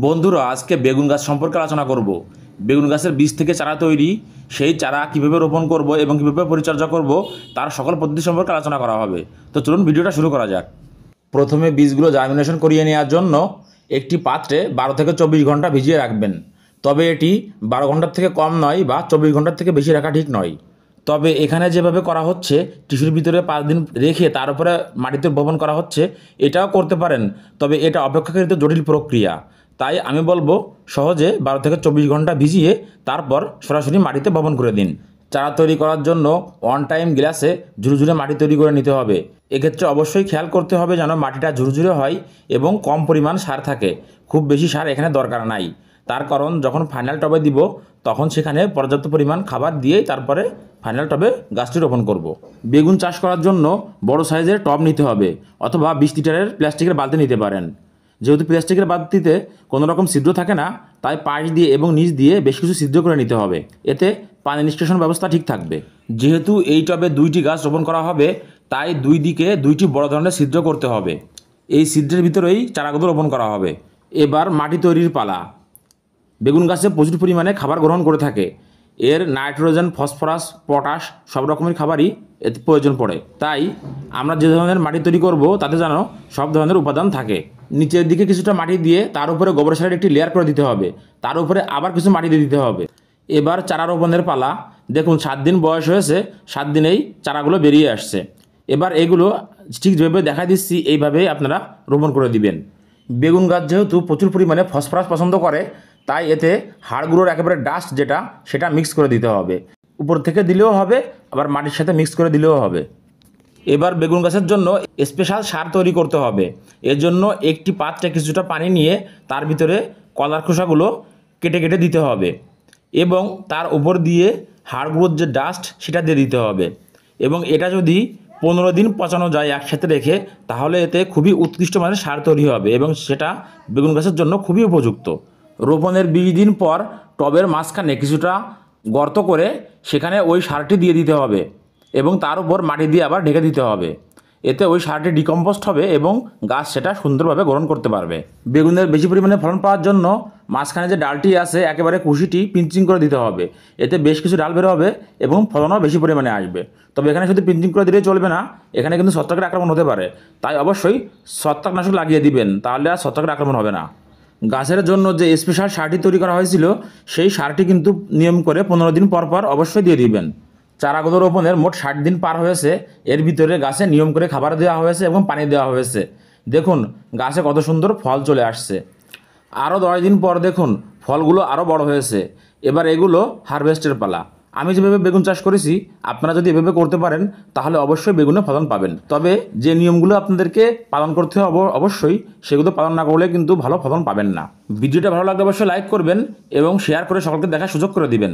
বন্ধুরা, আজকে বেগুন গাছ সম্পর্কে আলোচনা করব। বেগুন গাছের বীজ থেকে চারা তৈরি, সেই চারা কীভাবে রোপণ করব এবং কীভাবে পরিচর্যা করব তার সকল পদ্ধতি সম্পর্কে আলোচনা করা হবে। তো চলুন ভিডিওটা শুরু করা যাক। প্রথমে বীজগুলো জার্মিনেশন করিয়ে নেওয়ার জন্য একটি পাত্রে 12 থেকে 24 ঘন্টা ভিজিয়ে রাখবেন। তবে এটি 12 ঘন্টার থেকে কম নয় বা 24 ঘন্টার থেকে বেশি রাখা ঠিক নয়। তবে এখানে যেভাবে করা হচ্ছে, টিস্যুর ভিতরে 5 দিন রেখে তার উপরে মাটিতে বপন করা হচ্ছে, এটাও করতে পারেন। তবে এটা অপেক্ষাকৃত জটিল প্রক্রিয়া। তাই আমি বলবো সহজে 12 থেকে 24 ঘন্টা ভিজিয়ে তারপর সরাসরি মাটিতে বপন করে দিন। চারা তৈরি করার জন্য 1 টাইম গ্লাসে ঝুরঝুরে মাটি তৈরি করে নিতে হবে। এক্ষেত্রে অবশ্যই খেয়াল করতে হবে যেন মাটিটা ঝুরঝুরে হয় এবং কম পরিমাণ সার থাকে। খুব বেশি সার এখানে দরকার নাই। তার কারণ যখন ফাইনাল টবে দিব তখন সেখানে পর্যাপ্ত পরিমাণ খাবার দিয়েই তারপরে ফাইনাল টবে গাছটি রোপণ করব। বেগুন চাষ করার জন্য বড় সাইজের টব নিতে হবে অথবা 20 লিটারের প্লাস্টিকের বালতি নিতে পারেন। যেহেতু প্লাস্টিকের বালতিতে কোনো রকম ছিদ্র থাকে না, তাই পাশ দিয়ে এবং নিচ দিয়ে বেশ কিছু ছিদ্র করে নিতে হবে। এতে পানি নিষ্কাশন ব্যবস্থা ঠিক থাকবে। যেহেতু এই টবে 2টি গাছ রোপণ করা হবে, তাই 2 দিকে 2টি বড় ধরনের ছিদ্র করতে হবে। এই ছিদ্রের ভিতরেই চারাগুলো রোপণ করা হবে। এবার মাটি তৈরির পালা। বেগুন গাছে প্রচুর পরিমাণে খাবার গ্রহণ করে থাকে। এর নাইট্রোজেন, ফসফরাস, পটাশ সব রকমের খাবারই এতে প্রয়োজন পড়ে। তাই আমরা যে ধরনের মাটি তৈরি করব তাতে যেন সব ধরনের উপাদান থাকে। নিচের দিকে কিছুটা মাটি দিয়ে তার উপরে গোবর সারের একটি লেয়ার করে দিতে হবে। তার উপরে আবার কিছু মাটি দিয়ে দিতে হবে। এবার চারা রোপণের পালা। দেখুন 7 দিন বয়স হয়েছে, 7 দিনেই চারাগুলো বেরিয়ে আসছে। এবার এগুলো ঠিক যেভাবে দেখা দিচ্ছি এইভাবেই আপনারা রোপণ করে দিবেন। বেগুন গাছ যেহেতু প্রচুর পরিমাণে ফসফরাস পছন্দ করে, তাই এতে হাড়গুঁড়োর একেবারে ডাস্ট সেটা মিক্স করে দিতে হবে। উপর থেকে দিলেও হবে, আবার মাটির সাথে মিক্স করে দিলেও হবে। এবার বেগুন গাছের জন্য স্পেশাল সার তৈরি করতে হবে। এর জন্য একটি পাত্রে কিছুটা পানি নিয়ে তার ভিতরে কলার খোসাগুলো কেটে কেটে দিতে হবে এবং তার উপর দিয়ে হাড়গুঁড়োর যে ডাস্ট সেটা দিয়ে দিতে হবে। এবং এটা যদি 15 দিন পচানো যায় একসাথে রেখে, তাহলে এতে খুবই উৎকৃষ্ট মানের সার তৈরি হবে এবং সেটা বেগুন গাছের জন্য খুবই উপযুক্ত। রোপণের 20 দিন পর টবের মাঝখানে কিছুটা গর্ত করে সেখানে ওই সারটি দিয়ে দিতে হবে এবং তার উপর মাটি দিয়ে আবার ঢেকে দিতে হবে। এতে ওই সারটি ডিকম্পোস্ট হবে এবং গাছ সেটা সুন্দরভাবে গ্রহণ করতে পারবে। বেগুনের বেশি পরিমাণে ফলন পাওয়ার জন্য মাঝখানে যে ডালটি আছে একেবারে কুশিটি পিঞ্চিং করে দিতে হবে। এতে বেশ কিছু ডাল বের হবে এবং ফলনও বেশি পরিমাণে আসবে। তবে এখানে শুধু পিঞ্চিং করে দিলেই চলবে না, এখানে কিন্তু ছত্রাকের আক্রমণ হতে পারে। তাই অবশ্যই ছত্রাকনাশক লাগিয়ে দিবেন, তাহলে আর ছত্রাকের আক্রমণ হবে না। গাছের জন্য যে স্পেশাল সারটি তৈরি করা হয়েছিল, সেই সারটি কিন্তু নিয়ম করে 15 দিন পর পর অবশ্যই দিয়ে দিবেন। চারাগুলো রোপণের মোট 60 দিন পার হয়েছে। এর ভিতরে গাছে নিয়ম করে খাবার দেওয়া হয়েছে এবং পানি দেওয়া হয়েছে। দেখুন গাছে কত সুন্দর ফল চলে আসছে। আরও 10 দিন পর দেখুন ফলগুলো আরও বড় হয়েছে। এবার এগুলো হারভেস্টের পালা। আমি যেভাবে বেগুন চাষ করেছি, আপনারা যদি এভাবে করতে পারেন তাহলে অবশ্যই বেগুনে ফলন পাবেন। তবে যে নিয়মগুলো আপনাদেরকে পালন করতে হবে অবশ্যই, সেগুলো পালন না করলে কিন্তু ভালো ফলন পাবেন না। ভিডিওটা ভালো লাগলে অবশ্যই লাইক করবেন এবং শেয়ার করে সকলকে দেখার সুযোগ করে দিবেন।